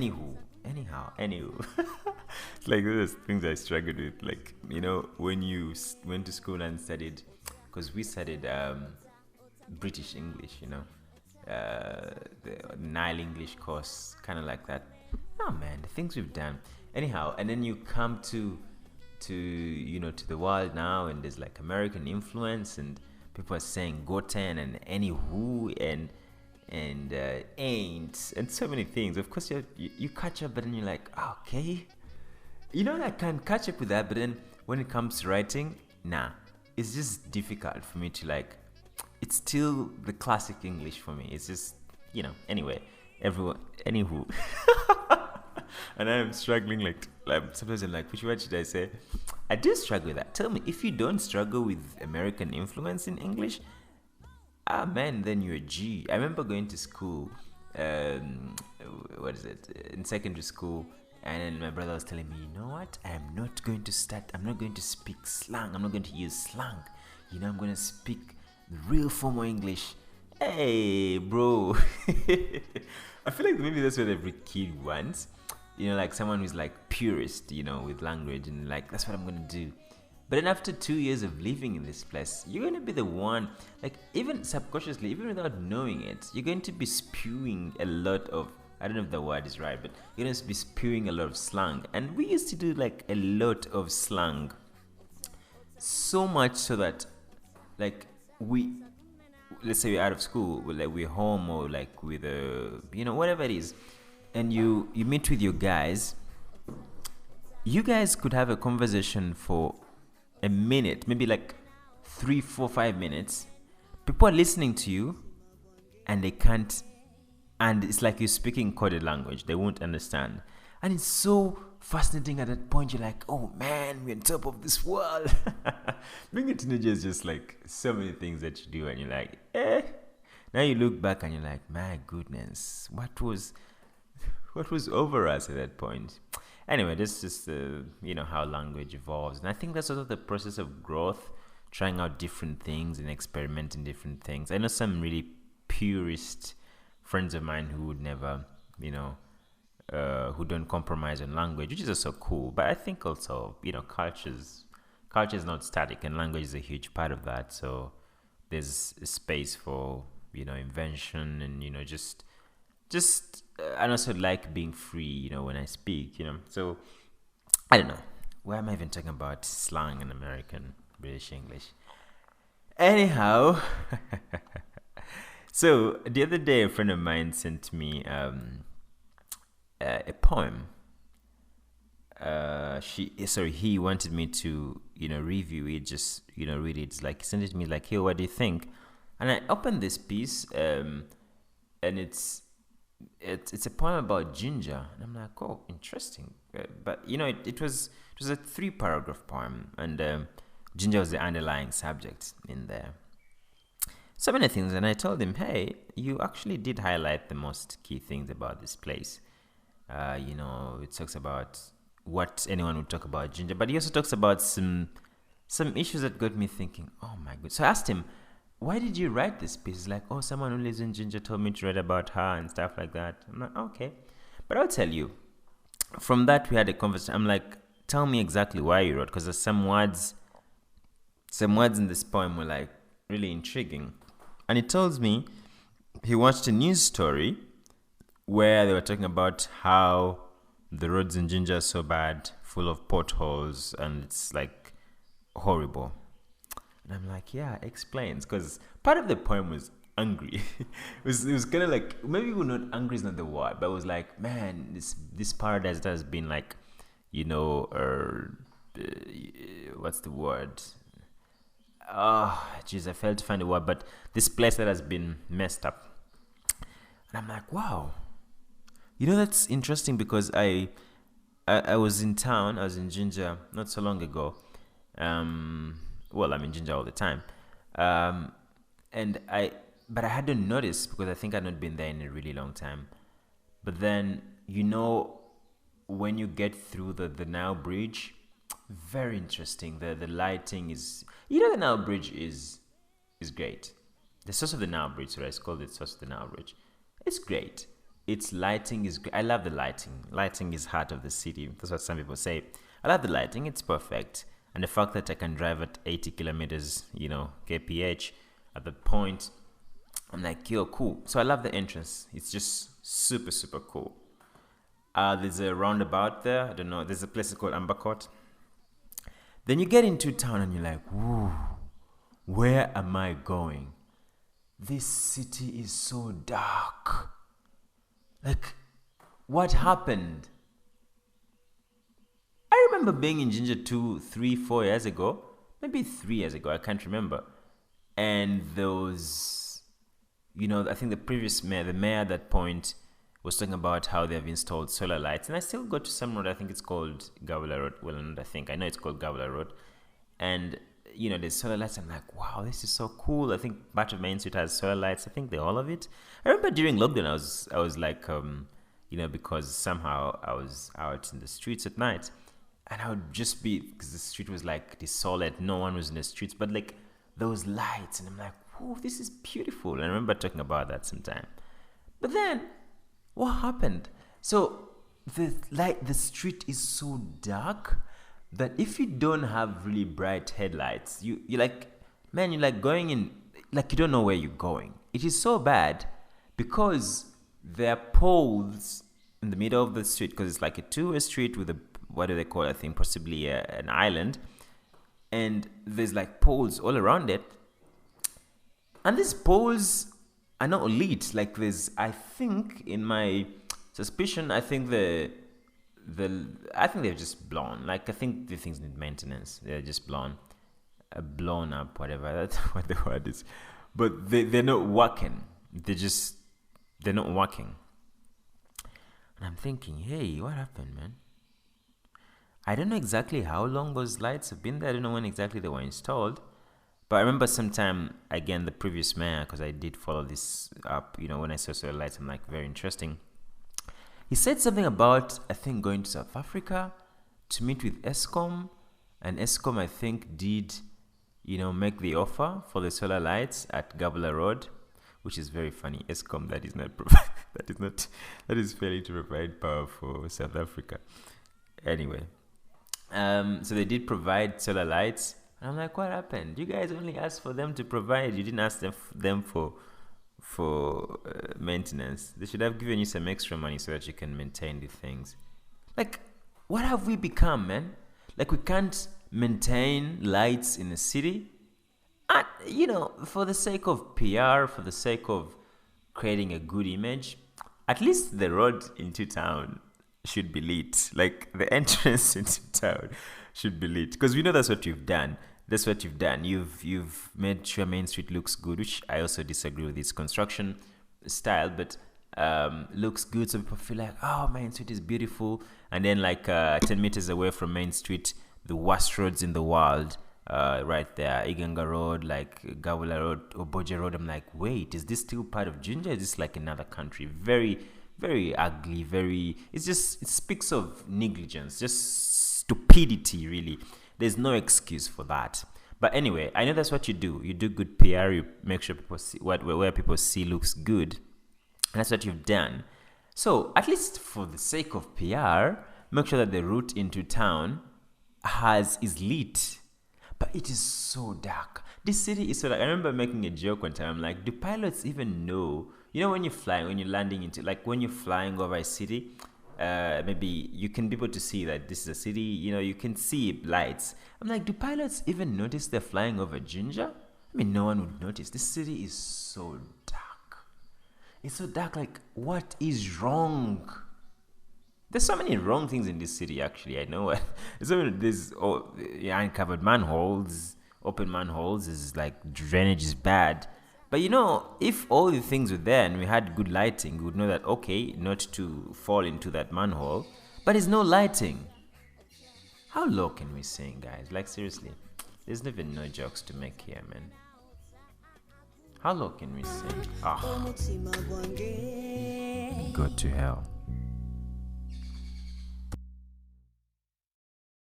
anywho. It's like those things I struggled with. Like, when you went to school and studied, because we studied British English, the Nile English course, kind of like that. Oh man, the things we've done. Anyhow, and then you come to the world now, and there's like American influence, and people are saying goten and anywho and ain't and so many things. Of course, you catch up, but then you're like, okay, I can catch up with that. But then when it comes to writing, nah, it's just difficult for me to like. It's still the classic English for me. It's just anyway, everyone, anywho. And I'm struggling, like sometimes I'm like, which word should I say? I do struggle with that. Tell me, if you don't struggle with American influence in English, man, then you're a G. I remember going to school, in secondary school, and then my brother was telling me, you know what, I'm not going to speak slang, I'm not going to use slang, I'm going to speak the real formal English. Hey, bro. I feel like maybe that's what every kid wants. Like someone who's like purist, with language, and like, that's what I'm going to do. But then after 2 years of living in this place, you're going to be the one, like, even subconsciously, even without knowing it, you're going to be spewing a lot of, I don't know if the word is right, but you're going to be spewing a lot of slang. And we used to do like a lot of slang. So much so that, like, let's say we're out of school, we're home, or like with whatever it is, and you meet with your guys. You guys could have a conversation for a minute, maybe like 3, 4, 5 minutes. People are listening to you, and they can't, and it's like you're speaking coded language. They won't understand. And it's so fascinating at that point. You're like, oh man, we're on top of this world. Being a teenager is just like so many things that you do, and you're like, Now you look back and you're like, my goodness, what was over us at that point? Anyway, this is how language evolves. And I think that's sort of the process of growth, trying out different things and experimenting different things. I know some really purist friends of mine who would never, who don't compromise on language, which is also cool. But I think also, culture is not static, and language is a huge part of that. So there's a space for, invention, and, just I also like being free, when I speak, So I don't know. Why am I even talking about slang in American British English? Anyhow, so the other day a friend of mine sent me a poem. He wanted me to, review it, just, read it. It's like, he sent it to me like, hey, what do you think? And I opened this piece, and it's a poem about Jinja, and I'm like, oh, interesting. But it was a 3-paragraph poem, and Jinja was the underlying subject in there. So many things, and I told him, hey, you actually did highlight the most key things about this place. It talks about what anyone would talk about Jinja, but he also talks about some issues that got me thinking, oh my god. So I asked him, why did you write this piece? He's like, oh, someone who lives in Jinja told me to write about her and stuff like that. I'm like, okay. But I'll tell you, from that we had a conversation. I'm like, tell me exactly why you wrote, because there's some words in this poem were like really intriguing. And he tells me he watched a news story where they were talking about how the roads in Jinja are so bad, full of potholes, and it's like horrible. And I'm like, yeah, explains, because part of the poem was angry. it was kind of like, maybe we're not angry is not the word, but it was like, man, this paradise that has been like, what's the word? Jeez, I failed to find the word, but this place that has been messed up. And I'm like, wow. That's interesting, because I was in town. I was in Jinja not so long ago. Well, I'm in Jinja all the time. But I hadn't noticed, because I think I'd not been there in a really long time. But then, when you get through the Nile Bridge, very interesting. The lighting is, the Nile Bridge is great. The source of the Nile Bridge, so it's called the source of the Nile Bridge. It's great. its lighting is great. I love the lighting. Lighting is heart of the city. That's what some people say. I love the lighting. It's perfect. And the fact that I can drive at 80 kilometers, kph at the point, I'm like, yo, cool. So I love the entrance. It's just super, super cool. There's a roundabout there. I don't know. There's a place called Ambakot. Then you get into town and you're like, whoa, where am I going? This city is so dark. Like, what happened? I remember being in Jinja 2, 3, 4 years ago. Maybe 3 years ago. I can't remember. And those, I think the previous mayor, the mayor at that point, was talking about how they have installed solar lights. And I still go to some road, I think it's called Gawala Road. Well, not I think. I know it's called Gawala Road. And, there's solar lights. I'm like, wow, this is so cool. I think part of Main Street has solar lights. I think all of it. I remember during lockdown, I was like, because somehow I was out in the streets at night. And I would just be, because the street was like desolate. No one was in the streets. But like those lights. And I'm like, whoa, this is beautiful. And I remember talking about that sometime. But then, what happened? So the street is so dark that if you don't have really bright headlights, you're like, man, you're like going in, like you don't know where you're going. It is so bad because there are poles in the middle of the street, because it's like a two-way street with what do they call it? I think possibly an island. And there's like poles all around it. And these poles are not lit. Like I think in my suspicion, I think I think they're just blown. Like I think the things need maintenance. They're just blown up, whatever. That's what the word is. But they're not working. They're not working. And I'm thinking, hey, what happened, man? I don't know exactly how long those lights have been there. I don't know when exactly they were installed. But I remember sometime, again, the previous mayor, because I did follow this up, when I saw solar lights, I'm like, very interesting. He said something about, I think, going to South Africa to meet with Eskom. And Eskom, I think, did, make the offer for the solar lights at Gawala Road, which is very funny. Eskom, that is failing to provide power for South Africa. Anyway, so they did provide solar lights. And I'm like, what happened? You guys only asked for them to provide. You didn't ask them for maintenance. They should have given you some extra money so that you can maintain the things. Like, what have we become, man? Like, we can't maintain lights in the city. And, for the sake of PR, for the sake of creating a good image, at least the road into town should be lit. Like, the entrance into town should be lit. Because we know that's what you've done. That's what you've done. You've made sure Main Street looks good, which I also disagree with its construction style, but looks good, so people feel like, oh, Main Street is beautiful. And then 10 meters away from Main Street, the worst roads in the world, right there, Iganga Road, like Gawala Road, Oboje Road. I'm like, wait, is this still part of Jinja? Is this like another country? Very, very ugly, it speaks of negligence, just stupidity, really. There's no excuse for that. But anyway, I know that's what you do. You do good PR. You make sure people see where people see looks good. And that's what you've done. So at least for the sake of PR, make sure that the route into town is lit. But it is so dark. This city is so dark. I remember making a joke one time. I'm like, do pilots even know? When you're flying, when you're landing into, like when you're flying over a city, maybe you can be able to see that this is a city, you can see lights. I'm like, do pilots even notice they're flying over Jinja? I mean, no one would notice. This city is so dark. It's so dark, like, what is wrong? There's so many wrong things in this city, actually. I know what. There's uncovered manholes, open manholes, is like drainage is bad. But if all the things were there and we had good lighting, we would know that, okay, not to fall into that manhole. But there's no lighting. How low can we sing, guys? Like, seriously, there's even no jokes to make here, man. How low can we sing? Go to hell.